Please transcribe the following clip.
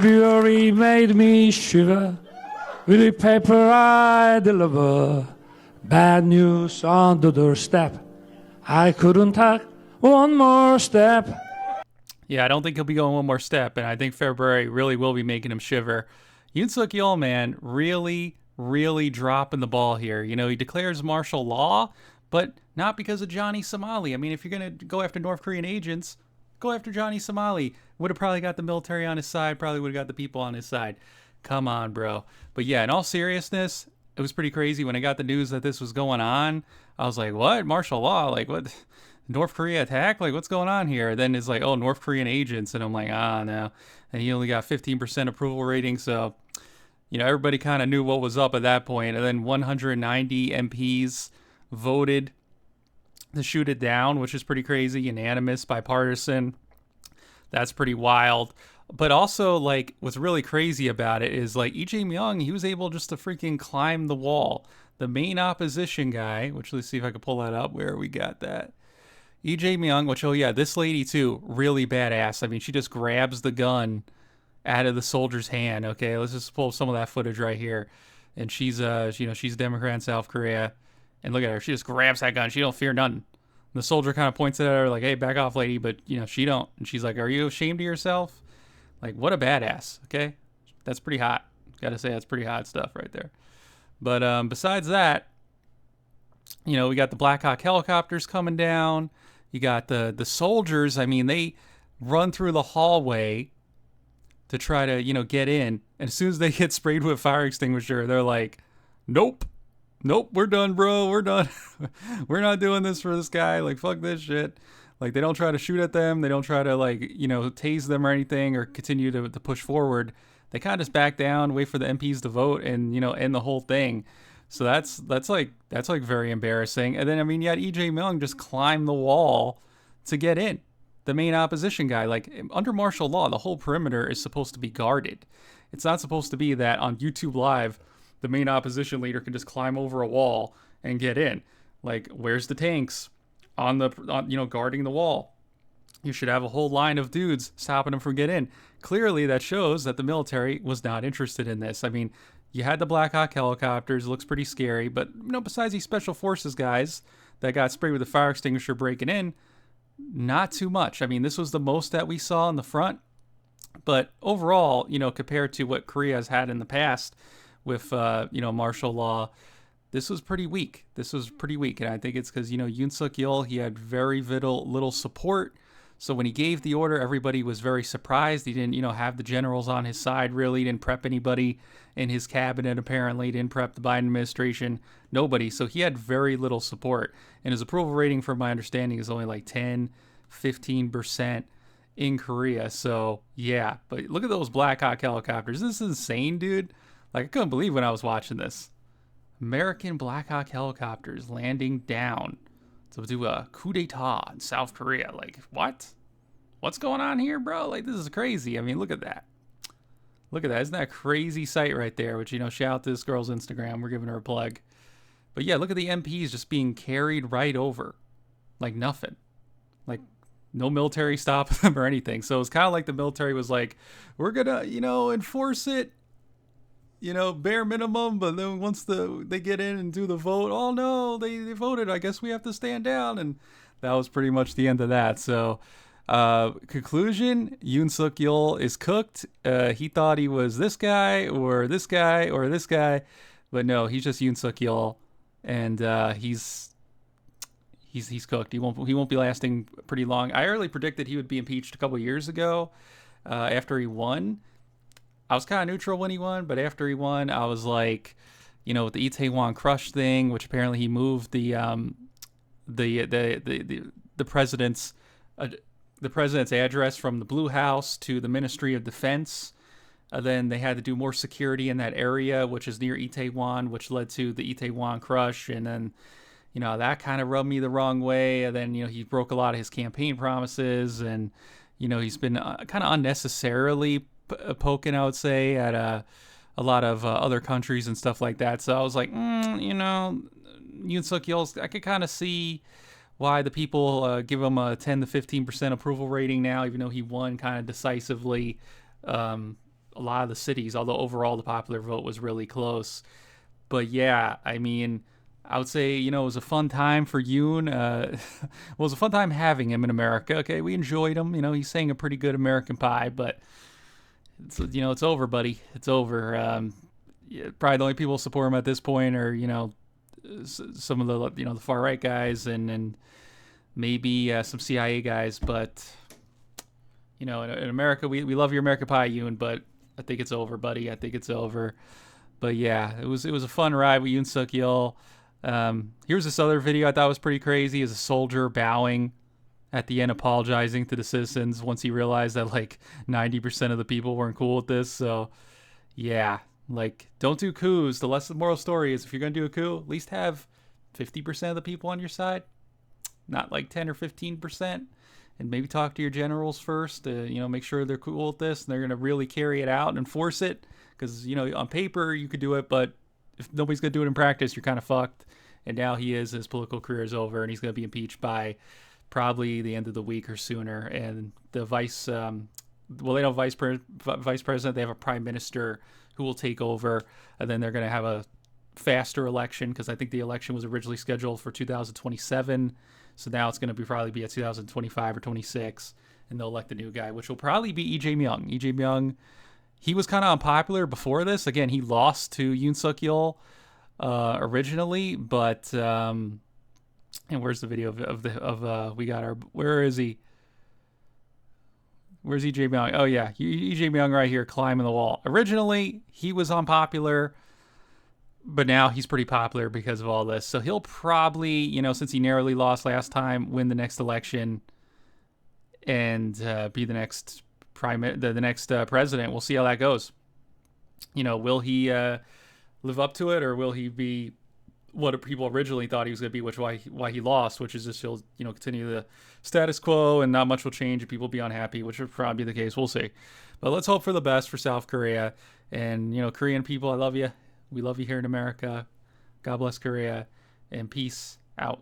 February made me shiver with the paper I deliver. Bad news on the doorstep. I couldn't take one more step. Yeah, I don't think he'll be going one more step, and I think February really will be making him shiver. Yoon Yeol, man, really dropping the ball here. You know, he declares martial law, but not because of Johnny Somali. I mean, if you're going to go after North Korean agents, go after Johnny Somali. Would have probably got the military on his side, probably would have got the people on his side. Come on, bro. But yeah, in all seriousness, it was pretty crazy when I got the news that this was going on. I was like, what? Martial law? Like, what? North Korea attack? Like, what's going on here? Then it's like, oh, North Korean agents. And I'm like, no. And he only got 15% approval rating. So, you know, everybody kind of knew what was up at that point. And then 190 MPs voted to shoot it down, which is pretty crazy. Unanimous, bipartisan. That's pretty wild. But also, like, what's really crazy about it is, like, Myung, he was able just to freaking climb the wall. The main opposition guy, which let's see if I can pull that up where we got that. Myung, which, oh yeah, this lady too, really badass. I mean, she just grabs the gun out of the soldier's hand. Okay, let's just pull some of that footage right here. And she's, she's a Democrat in South Korea. And look at her, she just grabs that gun. She don't fear nothing. And the soldier kind of points at her like, hey, back off, lady. But, you know, she don't. And she's like, are you ashamed of yourself? Like, what a badass, okay? That's pretty hot. Gotta say, that's pretty hot stuff right there. But besides that, you know, we got the Black Hawk helicopters coming down. You got the soldiers. I mean, they run through the hallway to try to, you know, get in. And as soon as they get sprayed with fire extinguisher, they're like, nope, we're done, bro. We're done. We're not doing this for this guy. Like, fuck this shit. Like, they don't try to shoot at them. They don't try to, like, you know, tase them or anything or continue to push forward. They kind of just back down, wait for the MPs to vote and, you know, end the whole thing. So that's like very embarrassing. And then, I mean, you had Myung just climb the wall to get in. The main opposition guy, like, under martial law, the whole perimeter is supposed to be guarded. It's not supposed to be that on YouTube Live, the main opposition leader can just climb over a wall and get in. Like, where's the tanks on guarding the wall? You should have a whole line of dudes stopping them from getting in. Clearly, that shows that the military was not interested in this. I mean, you had the Black Hawk helicopters, looks pretty scary, but, you know, besides these special forces guys that got sprayed with a fire extinguisher breaking in, not too much. I mean, this was the most that we saw in the front, but overall, you know, compared to what Korea has had in the past with, martial law, this was pretty weak. And I think it's because, you know, Yoon Yeol, he had very little support. So when he gave the order, everybody was very surprised. He didn't, you know, have the generals on his side, really. He didn't prep anybody in his cabinet, apparently. He didn't prep the Biden administration. Nobody. So he had very little support. And his approval rating, from my understanding, is only like 10, 15% in Korea. So, yeah. But look at those Black Hawk helicopters. This is insane, dude. Like, I couldn't believe when I was watching this. American Black Hawk helicopters landing down to do a coup d'etat in South Korea. Like, what? What's going on here, bro? Like, this is crazy. I mean, look at that. Look at that. Isn't that a crazy sight right there? Which, you know, shout out to this girl's Instagram. We're giving her a plug. But yeah, look at the MPs just being carried right over. Like nothing. Like, no military stopping them or anything. So it's kind of like the military was like, we're going to, you know, enforce it, you know, bare minimum, but then once they get in and do the vote, oh no, they voted, I guess we have to stand down. And that was pretty much the end of that. So conclusion, Yoon Yeol is cooked. He thought he was this guy or this guy or this guy, but no, he's just Yoon Yeol, and he's cooked. He won't be lasting pretty long. I early predicted he would be impeached a couple years ago after he won. I was kind of neutral when he won, but after he won, I was like, you know, with the Itaewon Crush thing, which apparently he moved the president's address from the Blue House to the Ministry of Defense. Then they had to do more security in that area, which is near Itaewon, which led to the Itaewon Crush. And then, you know, that kind of rubbed me the wrong way. And then, you know, he broke a lot of his campaign promises, and, you know, he's been kind of unnecessarily poking, I would say, at a lot of other countries and stuff like that. So I was like, you know, Yoon Yeol, I could kind of see why the people give him a 10 to 15% approval rating now, even though he won kind of decisively. a lot of the cities, although overall the popular vote was really close. But yeah, I mean, I would say, it was a fun time for Yoon. Well, it was a fun time having him in America. Okay, we enjoyed him. He sang a pretty good American Pie, but it's over, buddy. It's over. Yeah, probably the only people who support him at this point are, some of the, the far right guys and maybe some CIA guys. But, in America, we love your American Pie, Yoon, but I think it's over, buddy. I think it's over. But yeah, it was a fun ride with Yoon Suk Yeol. Here's this other video I thought was pretty crazy: is a soldier bowing at the end, apologizing to the citizens once he realized that like 90% of the people weren't cool with this. So yeah, like, don't do coups. The lesson, moral story is, if you're gonna do a coup, at least have 50% of the people on your side, not like 10 or 15%. And maybe talk to your generals first. Make sure they're cool with this and they're gonna really carry it out and enforce it. Because, on paper you could do it, but if nobody's going to do it in practice, you're kind of fucked. And now his political career is over, and he's going to be impeached by probably the end of the week or sooner. And the they don't have vice president, they have a prime minister who will take over. And then they're going to have a faster election, because I think the election was originally scheduled for 2027. So now it's going to probably be at 2025 or 26. And they'll elect a new guy, which will probably be Lee Jae-myung. Lee Jae-myung, he was kind of unpopular before this. Again, he lost to Yoon Suk Yeol originally, but and where's the video of we got our, where is he? Where's Lee Jae-myung? Oh yeah, Lee Jae-myung right here climbing the wall. Originally, he was unpopular, but now he's pretty popular because of all this. So he'll probably, since he narrowly lost last time, win the next election and be the next the next president. We'll see how that goes. Will he live up to it, or will he be what people originally thought he was going to be, why he lost, which is just he'll continue the status quo and not much will change and people be unhappy, which would probably be the case. We'll see. But let's hope for the best for South Korea. And Korean people, I love you. We love you here in America. God bless Korea, and peace out.